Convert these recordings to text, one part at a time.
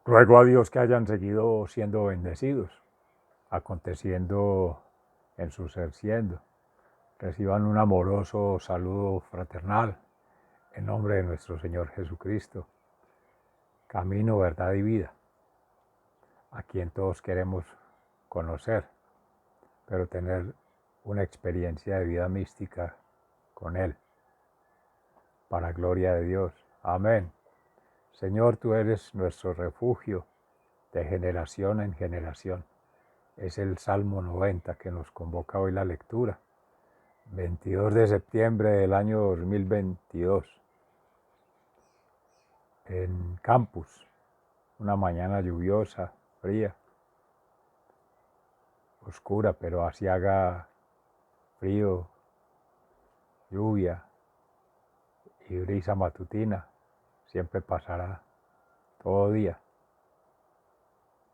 Ruego a Dios que hayan seguido siendo bendecidos, aconteciendo en su ser siendo. Reciban un amoroso saludo fraternal en nombre de nuestro Señor Jesucristo, camino, verdad y vida, a quien todos queremos conocer, pero tener una experiencia de vida mística con Él, para gloria de Dios. Amén. Señor, tú eres nuestro refugio de generación en generación. Es el Salmo 90 que nos convoca hoy la lectura. 22 de septiembre del año 2022. En Campus, una mañana lluviosa, fría, oscura, pero así haga frío, lluvia y brisa matutina, siempre pasará todo día,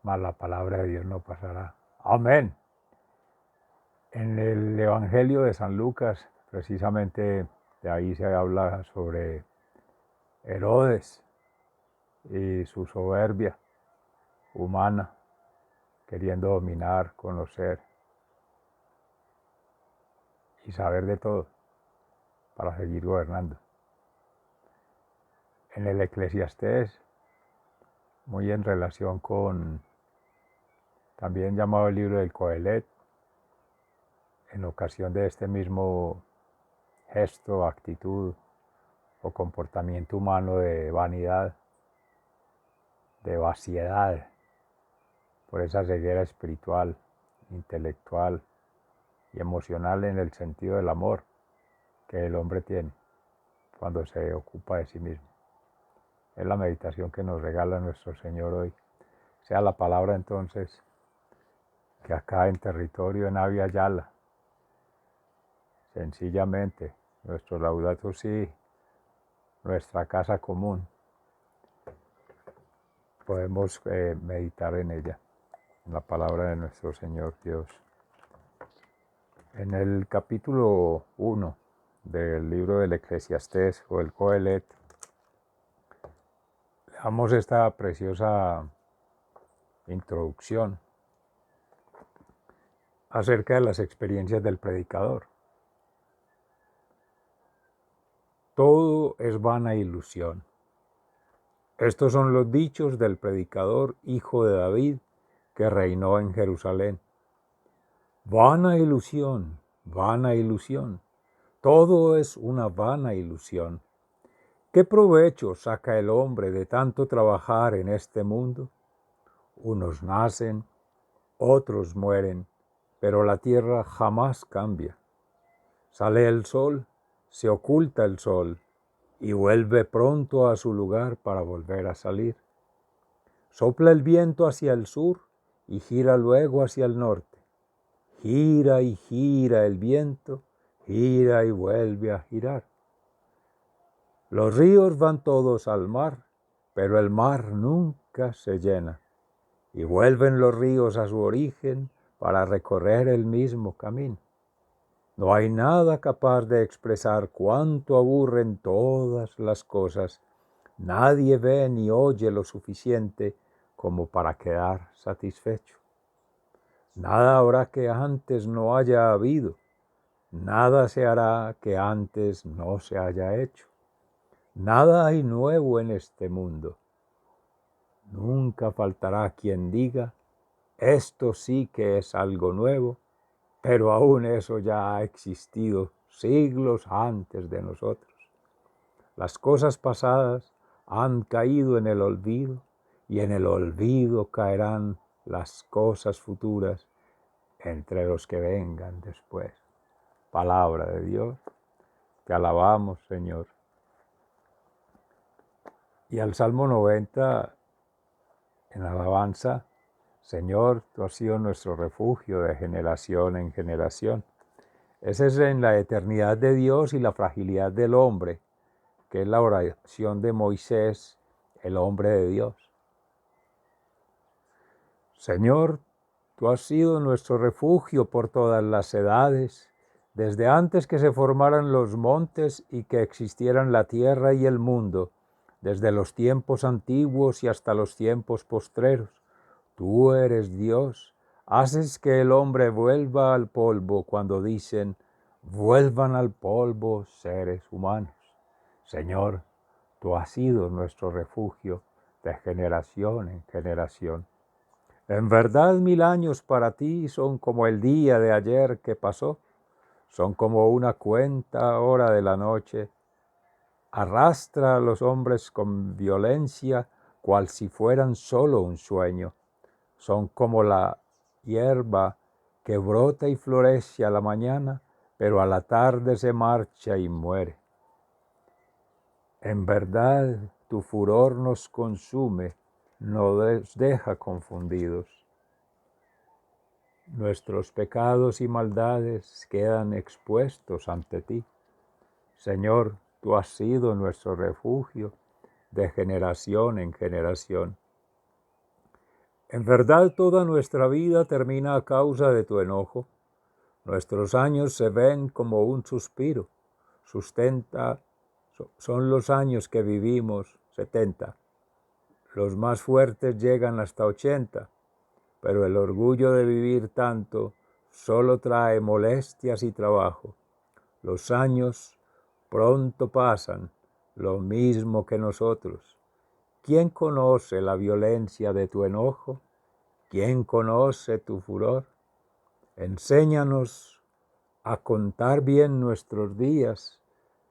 mas la palabra de Dios no pasará. Amén. En el Evangelio de San Lucas, precisamente de ahí se habla sobre Herodes y su soberbia humana, queriendo dominar, conocer y saber de todo para seguir gobernando. En el Eclesiastés, muy en relación con, también llamado el libro del Coelet, en ocasión de este mismo gesto, actitud o comportamiento humano de vanidad, de vaciedad, por esa ceguera espiritual, intelectual y emocional en el sentido del amor que el hombre tiene cuando se ocupa de sí mismo. Es la meditación que nos regala nuestro Señor hoy. Sea la palabra entonces que acá en territorio en Avia Yala, sencillamente, nuestro Laudato Si, nuestra casa común, podemos meditar en ella, en la palabra de nuestro Señor Dios. En el capítulo 1 del libro del Eclesiastés o el Coelet, damos esta preciosa introducción acerca de las experiencias del predicador. Todo es vana ilusión. Estos son los dichos del predicador, hijo de David, que reinó en Jerusalén. Vana ilusión, todo es una vana ilusión. ¿Qué provecho saca el hombre de tanto trabajar en este mundo? Unos nacen, otros mueren, pero la tierra jamás cambia. Sale el sol, se oculta el sol, y vuelve pronto a su lugar para volver a salir. Sopla el viento hacia el sur y gira luego hacia el norte. Gira y gira el viento, gira y vuelve a girar. Los ríos van todos al mar, pero el mar nunca se llena. Y vuelven los ríos a su origen para recorrer el mismo camino. No hay nada capaz de expresar cuánto aburren todas las cosas. Nadie ve ni oye lo suficiente como para quedar satisfecho. Nada habrá que antes no haya habido. Nada se hará que antes no se haya hecho. Nada hay nuevo en este mundo. Nunca faltará quien diga, esto sí que es algo nuevo, pero aún eso ya ha existido siglos antes de nosotros. Las cosas pasadas han caído en el olvido y en el olvido caerán las cosas futuras entre los que vengan después. Palabra de Dios, te alabamos, Señor. Y al Salmo 90, en alabanza, Señor, tú has sido nuestro refugio de generación en generación. Ese es en la eternidad de Dios y la fragilidad del hombre, que es la oración de Moisés, el hombre de Dios. Señor, tú has sido nuestro refugio por todas las edades, desde antes que se formaran los montes y que existieran la tierra y el mundo. desde los tiempos antiguos y hasta los tiempos postreros. Tú eres Dios, haces que el hombre vuelva al polvo cuando dicen, vuelvan al polvo seres humanos. Señor, tú has sido nuestro refugio de generación en generación. En verdad 1000 años para ti son como el día de ayer que pasó, son como una cuenta hora de la noche. Arrastra a los hombres con violencia, cual si fueran solo un sueño. Son como la hierba que brota y florece a la mañana, pero a la tarde se marcha y muere. En verdad, tu furor nos consume, nos deja confundidos. Nuestros pecados y maldades quedan expuestos ante ti. Señor, tú has sido nuestro refugio de generación en generación. En verdad, toda nuestra vida termina a causa de tu enojo. Nuestros años se ven como un suspiro. Son los años que vivimos, 70. Los más fuertes llegan hasta 80, pero el orgullo de vivir tanto solo trae molestias y trabajo. Los años pronto pasan, lo mismo que nosotros. ¿Quién conoce la violencia de tu enojo? ¿Quién conoce tu furor? Enséñanos a contar bien nuestros días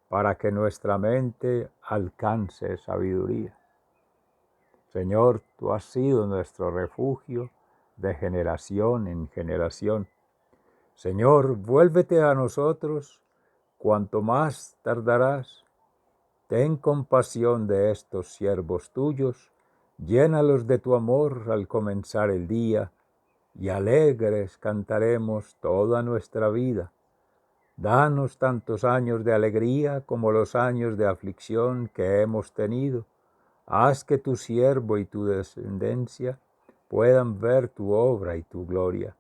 para que nuestra mente alcance sabiduría. Señor, tú has sido nuestro refugio de generación en generación. Señor, vuélvete a nosotros, cuanto más tardarás. Ten compasión de estos siervos tuyos, llénalos de tu amor al comenzar el día, y alegres cantaremos toda nuestra vida. Danos tantos años de alegría como los años de aflicción que hemos tenido. Haz que tu siervo y tu descendencia puedan ver tu obra y tu gloria.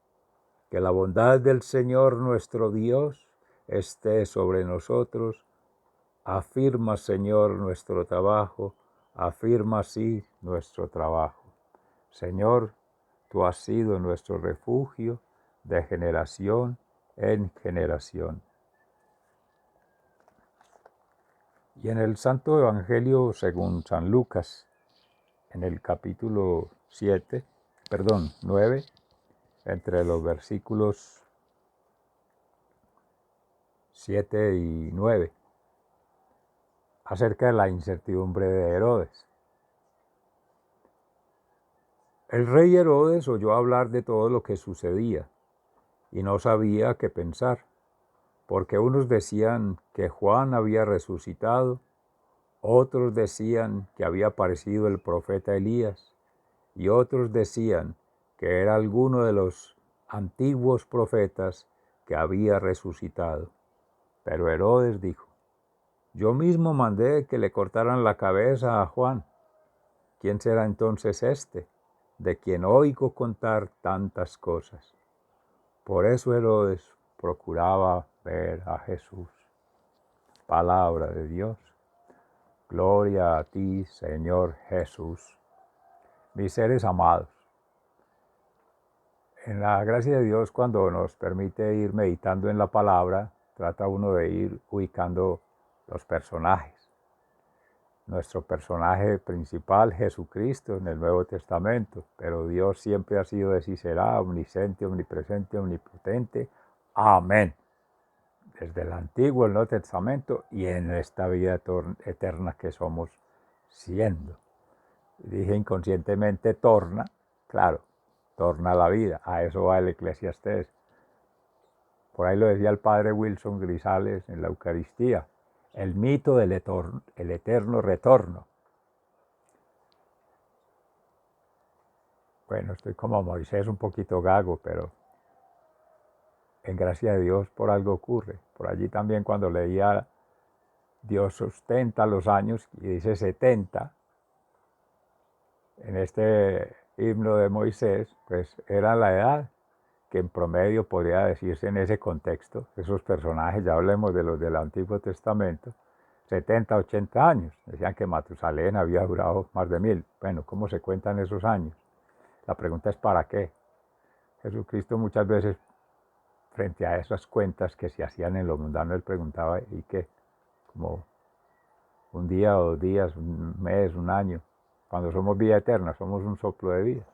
Que la bondad del Señor nuestro Dios esté sobre nosotros. Afirma, Señor, nuestro trabajo, afirma así nuestro trabajo. Señor, tú has sido nuestro refugio de generación en generación. Y en el Santo Evangelio según San Lucas, en el capítulo 9, entre los versículos 7 y 9, acerca de la incertidumbre de Herodes. El rey Herodes oyó hablar de todo lo que sucedía y no sabía qué pensar, porque unos decían que Juan había resucitado, otros decían que había aparecido el profeta Elías, y otros decían que era alguno de los antiguos profetas que había resucitado. Pero Herodes dijo, yo mismo mandé que le cortaran la cabeza a Juan. ¿Quién será entonces este, de quien oigo contar tantas cosas? Por eso Herodes procuraba ver a Jesús. Palabra de Dios. Gloria a ti, Señor Jesús. Mis seres amados, en la gracia de Dios, cuando nos permite ir meditando en la palabra, trata uno de ir ubicando los personajes. Nuestro personaje principal, Jesucristo, en el Nuevo Testamento, pero Dios siempre ha sido, así será, omnisciente, omnipresente, omnipotente. Amén. Desde el Antiguo, el Nuevo Testamento y en esta vida eterna que somos siendo. Dije inconscientemente torna, claro, torna la vida, a eso va el Eclesiastés. Por ahí lo decía el padre Wilson Grisales en la Eucaristía, el mito del eterno retorno. Bueno, estoy como Moisés, un poquito gago, pero en gracia de Dios por algo ocurre. Por allí también cuando leía Dios sustenta los años y dice 70, en este himno de Moisés, pues era la edad que en promedio podría decirse en ese contexto, esos personajes, ya hablemos de los del Antiguo Testamento, 70, 80 años. Decían que Matusalén había durado más de 1000. Bueno, ¿cómo se cuentan esos años? La pregunta es ¿para qué? Jesucristo muchas veces, frente a esas cuentas que se hacían en lo mundano, él preguntaba, ¿y qué? Como un día o 2 días, un mes, un año. Cuando somos vida eterna, somos un soplo de vida.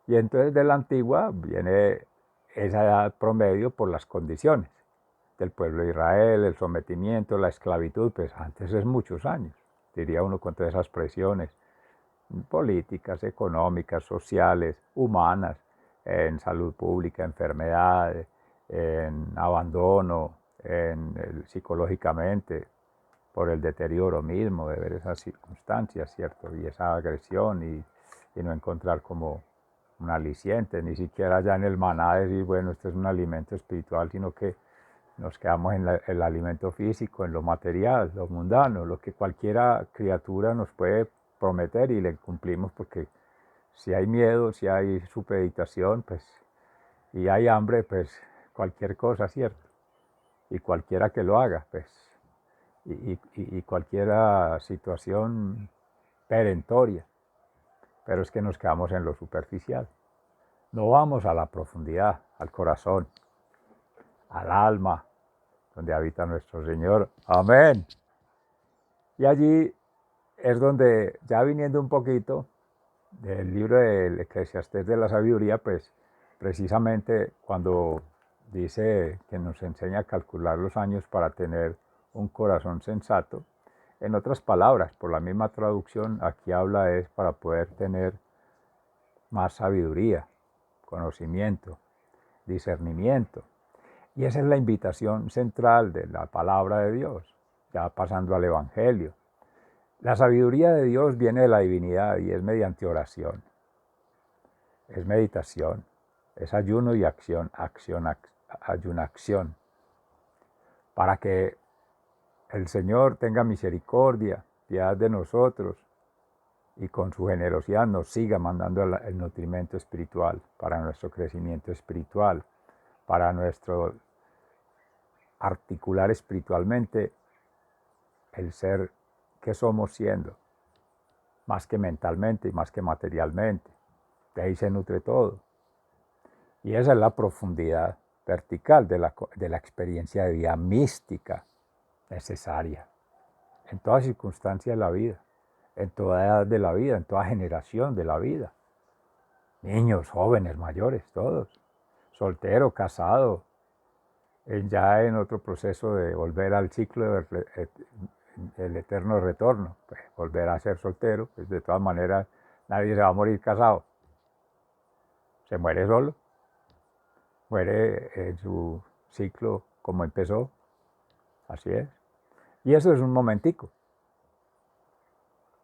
Y entonces de la antigua viene esa edad promedio por las condiciones del pueblo de Israel, el sometimiento, la esclavitud, pues antes es muchos años, diría uno, con todas esas presiones políticas, económicas, sociales, humanas, en salud pública, enfermedades, en abandono, psicológicamente, por el deterioro mismo de ver esas circunstancias, ¿cierto? Y esa agresión y no encontrar como un aliciente, ni siquiera ya en el maná decir, bueno, este es un alimento espiritual, sino que nos quedamos en el alimento físico, en lo material, lo mundano, lo que cualquiera criatura nos puede prometer y le cumplimos, porque si hay miedo, si hay supeditación, pues, y hay hambre, pues cualquier cosa, ¿cierto? Y cualquiera que lo haga, pues, y cualquier situación perentoria, pero es que nos quedamos en lo superficial. No vamos a la profundidad, al corazón, al alma, donde habita nuestro Señor. Amén. Y allí es donde, ya viniendo un poquito del libro del Eclesiastés de la Sabiduría, pues precisamente cuando dice que nos enseña a calcular los años para tener un corazón sensato, en otras palabras, por la misma traducción, aquí habla es para poder tener más sabiduría, conocimiento, discernimiento. Y esa es la invitación central de la palabra de Dios, ya pasando al Evangelio. La sabiduría de Dios viene de la divinidad y es mediante oración, es meditación, es ayuno y acción, ayunación, para que el Señor tenga misericordia, piedad de nosotros y con su generosidad nos siga mandando el nutrimento espiritual para nuestro crecimiento espiritual, para nuestro articular espiritualmente el ser que somos siendo, más que mentalmente y más que materialmente. De ahí se nutre todo. Y esa es la profundidad vertical de la experiencia de vida mística necesaria en toda circunstancia de la vida, en toda edad de la vida, en toda generación de la vida. Niños, jóvenes, mayores, todos. Soltero, casado, ya en otro proceso de volver al ciclo del eterno retorno, pues volver a ser soltero, pues de todas maneras nadie se va a morir casado. Se muere solo, muere en su ciclo como empezó, así es. Y eso es un momentico.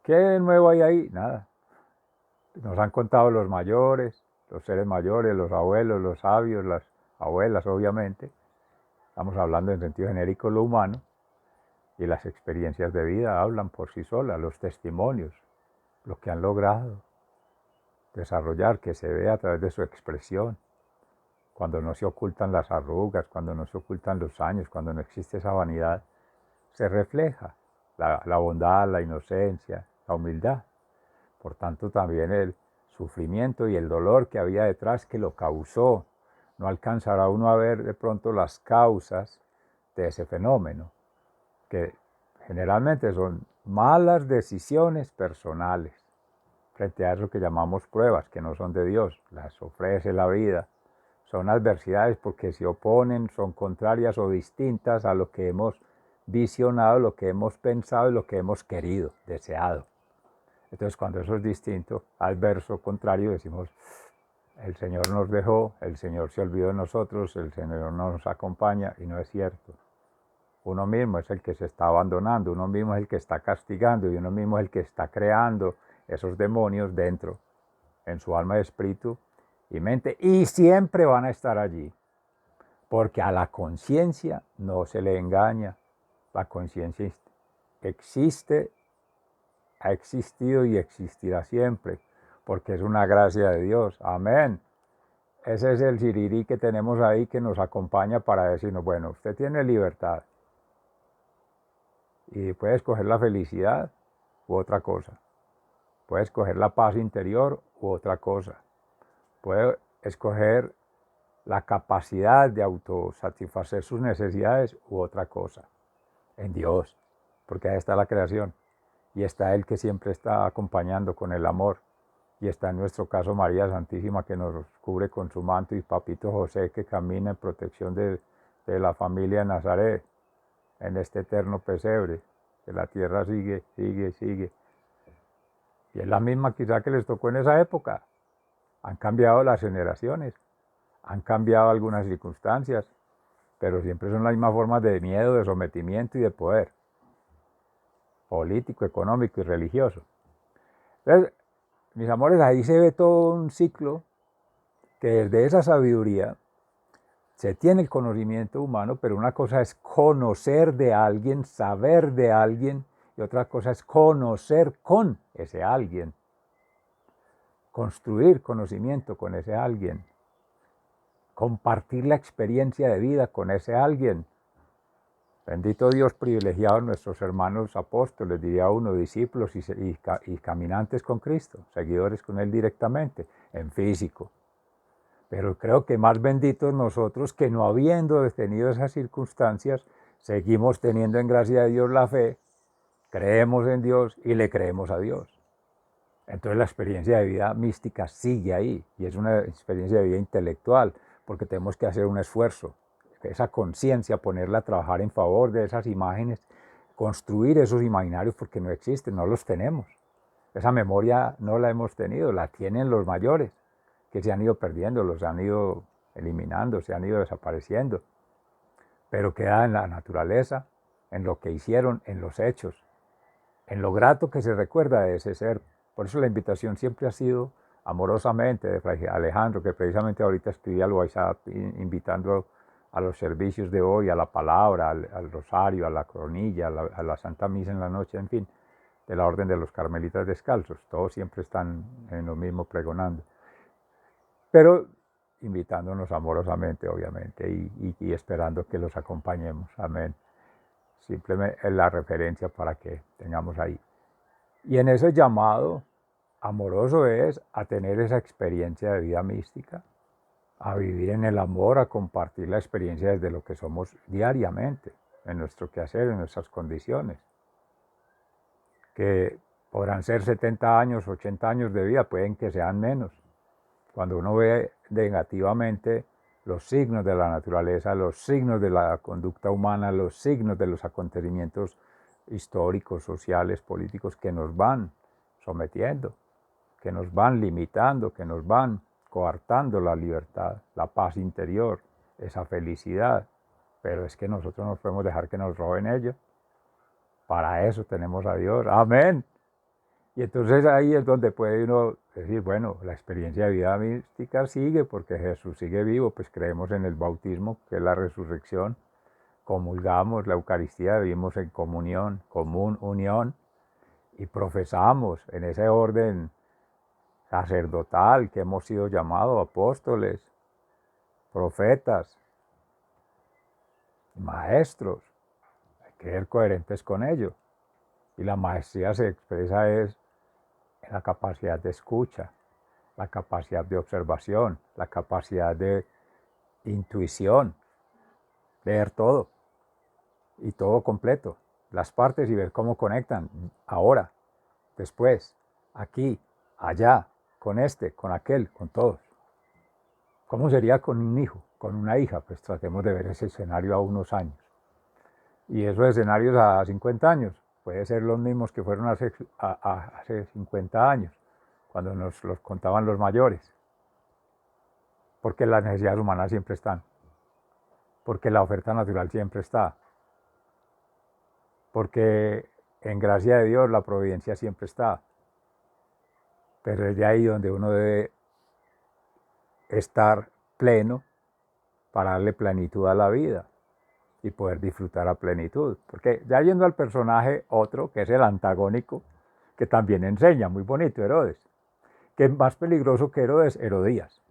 ¿Qué nuevo hay ahí? Nada. Nos han contado los mayores, los seres mayores, los abuelos, los sabios, las abuelas, obviamente. Estamos hablando en sentido genérico lo humano. Y las experiencias de vida hablan por sí solas, los testimonios, lo que han logrado desarrollar, que se ve a través de su expresión, cuando no se ocultan las arrugas, cuando no se ocultan los años, cuando no existe esa vanidad, se refleja la bondad, la inocencia, la humildad. Por tanto, también el sufrimiento y el dolor que había detrás que lo causó. No alcanzará uno a ver de pronto las causas de ese fenómeno, que generalmente son malas decisiones personales frente a eso que llamamos pruebas, que no son de Dios, las ofrece la vida. Son adversidades porque se oponen, son contrarias o distintas a lo que hemos visionado, lo que hemos pensado y lo que hemos querido, deseado. Entonces, cuando eso es distinto, adverso, contrario, decimos, el Señor nos dejó, el Señor se olvidó de nosotros, el Señor no nos acompaña, y no es cierto. Uno mismo es el que se está abandonando, uno mismo es el que está castigando y uno mismo es el que está creando esos demonios dentro, en su alma, espíritu y mente, y siempre van a estar allí, porque a la conciencia no se le engaña. La conciencia existe, ha existido y existirá siempre, porque es una gracia de Dios. Amén. Ese es el sirirí que tenemos ahí que nos acompaña para decirnos, bueno, usted tiene libertad. Y puede escoger la felicidad u otra cosa. Puede escoger la paz interior u otra cosa. Puede escoger la capacidad de autosatisfacer sus necesidades u otra cosa. En Dios, porque ahí está la creación. Y está Él que siempre está acompañando con el amor. Y está en nuestro caso María Santísima, que nos cubre con su manto, y Papito José, que camina en protección de la familia de Nazaret, en este eterno pesebre, que la tierra sigue, sigue, sigue. Y es la misma quizá que les tocó en esa época. Han cambiado las generaciones, han cambiado algunas circunstancias, pero siempre son las mismas formas de miedo, de sometimiento y de poder, político, económico y religioso. Entonces, mis amores, ahí se ve todo un ciclo que desde esa sabiduría se tiene el conocimiento humano, pero una cosa es conocer de alguien, saber de alguien, y otra cosa es conocer con ese alguien, construir conocimiento con ese alguien, compartir la experiencia de vida con ese alguien. Bendito Dios, privilegiados nuestros hermanos apóstoles, diría uno, discípulos y caminantes con Cristo, seguidores con Él directamente, en físico. Pero creo que más benditos nosotros que, no habiendo tenido esas circunstancias, seguimos teniendo en gracia de Dios la fe, creemos en Dios y le creemos a Dios. Entonces la experiencia de vida mística sigue ahí, y es una experiencia de vida intelectual, porque tenemos que hacer un esfuerzo, esa conciencia, ponerla a trabajar en favor de esas imágenes, construir esos imaginarios, porque no existen, no los tenemos. Esa memoria no la hemos tenido, la tienen los mayores, que se han ido perdiendo, los han ido eliminando, se han ido desapareciendo, pero queda en la naturaleza, en lo que hicieron, en los hechos, en lo grato que se recuerda de ese ser. Por eso la invitación siempre ha sido amorosamente de Fray Alejandro, que precisamente ahorita escribía, lo vais invitando a los servicios de hoy, a la palabra, al rosario, a la coronilla, a la Santa Misa en la noche, en fin, de la Orden de los Carmelitas Descalzos. Todos siempre están en lo mismo pregonando, pero invitándonos amorosamente, obviamente, y esperando que los acompañemos. Amén. Simplemente es la referencia para que tengamos ahí. Y en ese llamado amoroso es a tener esa experiencia de vida mística, a vivir en el amor, a compartir la experiencia desde lo que somos diariamente, en nuestro quehacer, en nuestras condiciones, que podrán ser 70 años, 80 años de vida, pueden que sean menos. Cuando uno ve negativamente los signos de la naturaleza, los signos de la conducta humana, los signos de los acontecimientos históricos, sociales, políticos que nos van sometiendo, que nos van limitando, que nos van coartando la libertad, la paz interior, esa felicidad. Pero es que nosotros no podemos dejar que nos roben ello. Para eso tenemos a Dios. Amén. Y entonces ahí es donde puede uno decir, bueno, la experiencia de vida mística sigue porque Jesús sigue vivo, pues creemos en el bautismo, que es la resurrección, comulgamos la Eucaristía, vivimos en comunión, común unión, y profesamos en ese orden sacerdotal que hemos sido llamados apóstoles, profetas, maestros. Hay que ser coherentes con ello. Y la maestría se expresa en la capacidad de escucha, la capacidad de observación, la capacidad de intuición, leer todo y todo completo, las partes, y ver cómo conectan ahora, después, aquí, allá, con este, con aquel, con todos. ¿Cómo sería con un hijo, con una hija? Pues tratemos de ver ese escenario a unos años. Y esos escenarios a 50 años, puede ser los mismos que fueron hace 50 años, cuando nos los contaban los mayores. Porque las necesidades humanas siempre están. Porque la oferta natural siempre está. Porque en gracia de Dios la providencia siempre está. Pero es de ahí donde uno debe estar pleno para darle plenitud a la vida y poder disfrutar a plenitud. Porque ya yendo al personaje otro, que es el antagónico, que también enseña, muy bonito, Herodes, que es más peligroso que Herodes, Herodías,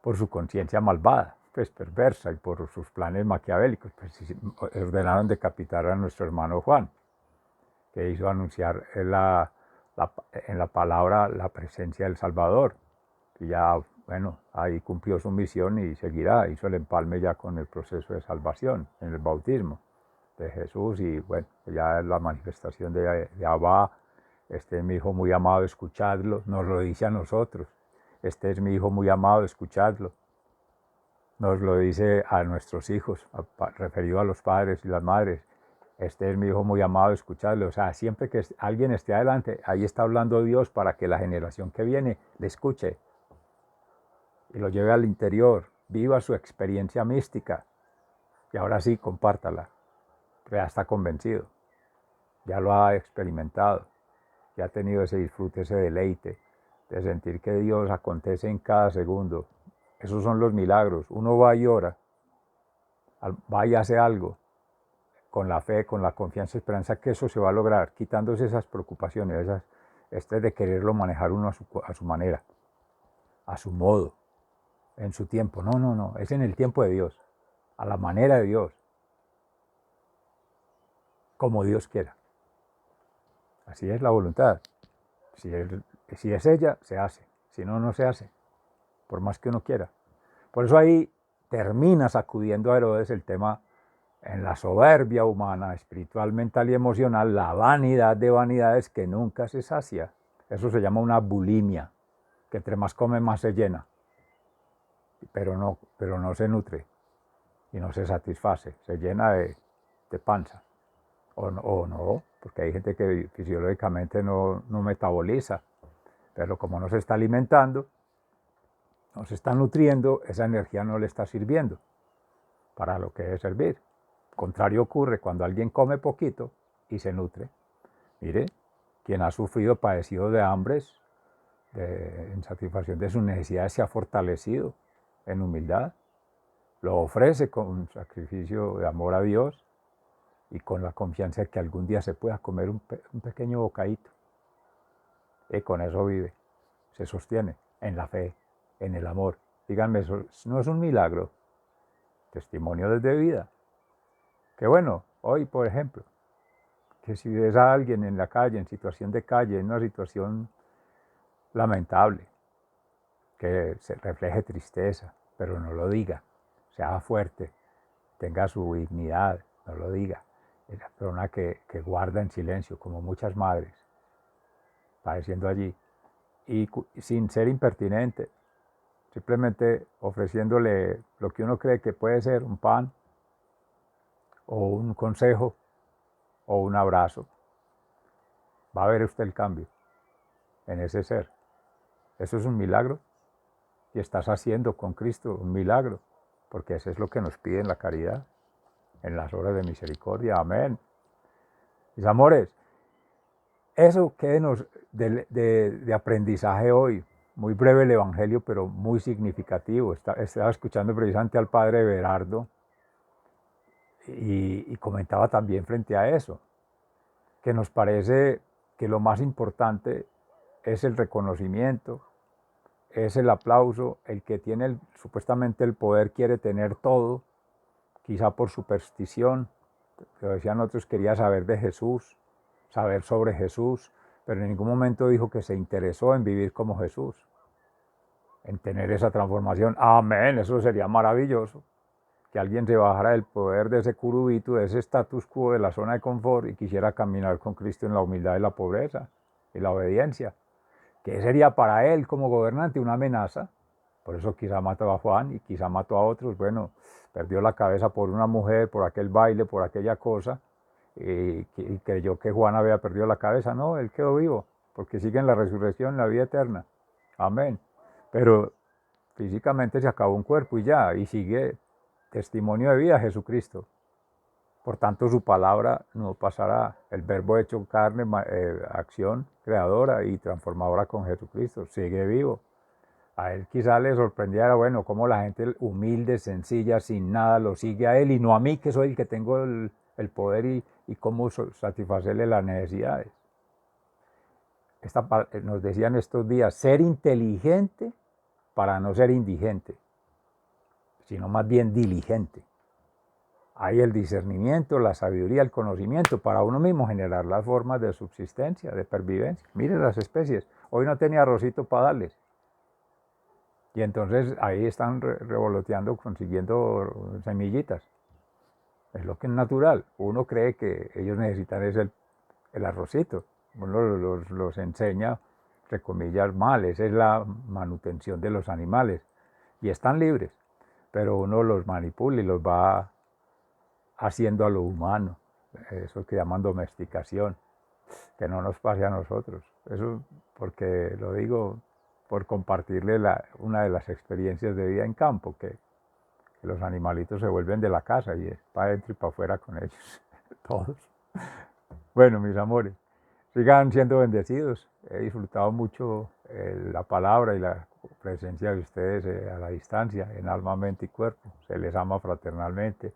por su conciencia malvada, pues perversa, y por sus planes maquiavélicos, pues ordenaron decapitar a nuestro hermano Juan. que hizo anunciar en la palabra la presencia del Salvador. Y ya, bueno, ahí cumplió su misión y seguirá, hizo el empalme ya con el proceso de salvación, en el bautismo de Jesús, y bueno, ya es la manifestación de Abba. Este es mi hijo muy amado, escuchadlo, nos lo dice a nosotros. Este es mi hijo muy amado, escuchadlo. Nos lo dice a nuestros hijos, referido a los padres y las madres. Este es mi hijo muy amado, escuchadlo. O sea, siempre que alguien esté adelante, ahí está hablando Dios para que la generación que viene le escuche y lo lleve al interior, viva su experiencia mística. Y ahora sí, compártala. Ya está convencido, ya lo ha experimentado, ya ha tenido ese disfrute, ese deleite de sentir que Dios acontece en cada segundo. Esos son los milagros. Uno va y ora, va y hace algo, con la fe, con la confianza y esperanza que eso se va a lograr, quitándose esas preocupaciones, de quererlo manejar uno a su manera, a su modo, en su tiempo. No, no, no, es en el tiempo de Dios, a la manera de Dios, como Dios quiera. Así es la voluntad. Si es ella, se hace. Si no, no se hace, por más que uno quiera. Por eso ahí termina sacudiendo a Herodes el tema en la soberbia humana, espiritual, mental y emocional, la vanidad de vanidades que nunca se sacia. Eso se llama una bulimia, que entre más come más se llena, pero no se nutre y no se satisface, se llena de panza. O no, porque hay gente que fisiológicamente no metaboliza, pero como no se está alimentando, no se está nutriendo, esa energía no le está sirviendo para lo que debe servir. Contrario ocurre cuando alguien come poquito y se nutre. Mire, quien ha sufrido, padecido de hambres, en satisfacción de sus necesidades, se ha fortalecido en humildad, lo ofrece con un sacrificio de amor a Dios y con la confianza de que algún día se pueda comer un pequeño bocadito. Y con eso vive, se sostiene en la fe, en el amor. Díganme, eso no es un milagro, testimonio desde vida. Que bueno, hoy por ejemplo, que si ves a alguien en la calle, en situación de calle, en una situación lamentable, que se refleje tristeza, pero no lo diga, sea fuerte, tenga su dignidad, no lo diga. Es la persona que guarda en silencio, como muchas madres, padeciendo allí, y sin ser impertinente, simplemente ofreciéndole lo que uno cree que puede ser un pan, o un consejo, o un abrazo. Va a ver usted el cambio en ese ser. Eso es un milagro. Y estás haciendo con Cristo un milagro, porque eso es lo que nos pide en la caridad, en las obras de misericordia. Amén. Mis amores, eso quédenos de aprendizaje hoy. Muy breve el Evangelio, pero muy significativo. Estaba escuchando precisamente al padre Berardo y comentaba también frente a eso, que nos parece que lo más importante es el reconocimiento, es el aplauso. El que tiene supuestamente el poder quiere tener todo, quizá por superstición. Lo decían otros, quería saber de Jesús, saber sobre Jesús, pero en ningún momento dijo que se interesó en vivir como Jesús, en tener esa transformación. Amén, eso sería maravilloso, que alguien se bajara del poder de ese curubito, de ese status quo, de la zona de confort, y quisiera caminar con Cristo en la humildad y la pobreza y la obediencia, que sería para él como gobernante una amenaza. Por eso quizá mató a Juan y quizá mató a otros. Bueno, perdió la cabeza por una mujer, por aquel baile, por aquella cosa, y creyó que Juan había perdido la cabeza. No, él quedó vivo, porque sigue en la resurrección, en la vida eterna. Amén. Pero físicamente se acabó un cuerpo y ya, y sigue testimonio de vida Jesucristo. Por tanto, su palabra no pasará. El verbo hecho carne, acción creadora y transformadora con Jesucristo, sigue vivo. A él quizá le sorprendiera, bueno, cómo la gente humilde, sencilla, sin nada, lo sigue a él y no a mí, que soy el que tengo el poder y cómo satisfacerle las necesidades. Nos decían estos días, ser inteligente para no ser indigente, sino más bien diligente. hay el discernimiento, la sabiduría, el conocimiento para uno mismo generar las formas de subsistencia, de pervivencia. Miren las especies, hoy no tenía arrocito para darles. Y entonces ahí están revoloteando, consiguiendo semillitas. Es lo que es natural. Uno cree que ellos necesitan es el arrocito. Uno los enseña, entre comillas, mal. Esa es la manutención de los animales. Y están libres. Pero uno los manipula y los va haciendo a lo humano. Eso que llaman domesticación. Que no nos pase a nosotros. Eso porque lo digo por compartirle una de las experiencias de vida en campo, que los animalitos se vuelven de la casa y es para adentro y para afuera con ellos, todos. Bueno, mis amores, sigan siendo bendecidos. He disfrutado mucho la palabra y la presencia de ustedes a la distancia, en alma, mente y cuerpo. Se les ama fraternalmente,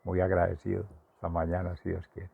muy agradecido. Hasta mañana, si Dios quiere.